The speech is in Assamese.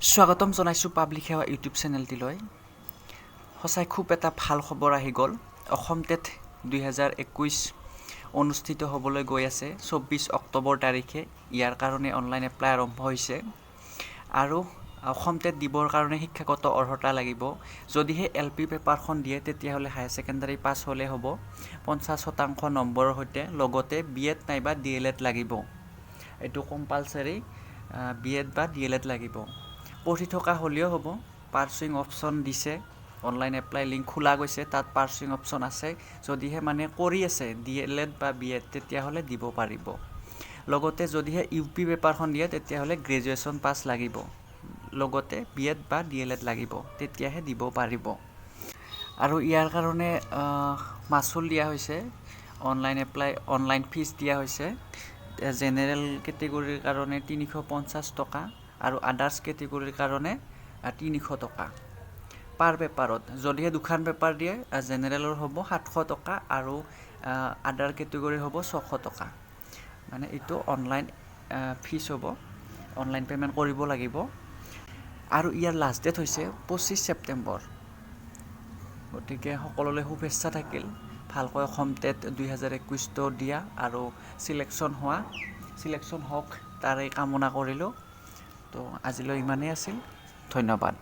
স্বাগতম জনাইছোঁ পাব্লিক সেৱা ইউটিউব চেনেলটিলৈ। সঁচাই খুব এটা ভাল খবৰ আহি গ'ল। অসম টেট 2021 অনুষ্ঠিত হ'বলৈ গৈ আছে 24 অক্টোবৰ তাৰিখে। ইয়াৰ কাৰণে অনলাইন এপ্লাই আৰম্ভ হৈছে আৰু অসম টেট দিবৰ কাৰণে শিক্ষাগত অৰ্হতা লাগিব। যদিহে LP পেপাৰখন দিয়ে তেতিয়াহ'লে হায়াৰ ছেকেণ্ডাৰী পাছ হ'লে হ'ব 50% নম্বৰৰ সৈতে। লগতে BEd নাইবা DLED লাগিব। এইটো কম্পালচাৰী BEd বা DLED লাগিব। পঢ়ি থকা হ'লেও হ'ব। পাৰ্চুইং অপশ্যন দিছে। অনলাইন এপ্লাই লিংক খোলা গৈছে, তাত পাৰ্চুইং অপশ্যন আছে। যদিহে মানে কৰি আছে DLED বা BEd তেতিয়াহ'লে দিব পাৰিব। লগতে যদিহে UP পেপাৰখন দিয়ে তেতিয়াহ'লে গ্ৰেজুৱেশ্যন পাছ লাগিব। লগতে BEd বা DLED লাগিব, তেতিয়াহে দিব পাৰিব। আৰু ইয়াৰ কাৰণে মাচুল দিয়া হৈছে। অনলাইন ফিজ দিয়া হৈছে। জেনেৰেল কেটেগৰীৰ কাৰণে 350 টকা আৰু আদাৰ্ছ কেটেগৰীৰ কাৰণে 300 টকা পাৰ পেপাৰত। যদিহে দুখন পেপাৰ দিয়ে জেনেৰেলৰ হ'ব 700 টকা আৰু আদাৰ কেটেগৰীৰ হ'ব 600 টকা। মানে এইটো অনলাইন ফিজ হ'ব, অনলাইন পে'মেণ্ট কৰিব লাগিব। আৰু ইয়াৰ লাষ্ট ডেট হৈছে 25 ছেপ্টেম্বৰ। গতিকে সকলোলৈ শুভেচ্ছা থাকিল। ভালকৈ অসম টেট 2021 দিয়া আৰু চিলেকশ্যন হওক তাৰে কামনা কৰিলোঁ। তো আজিলৈ ইমানেই আছিল। ধন্যবাদ।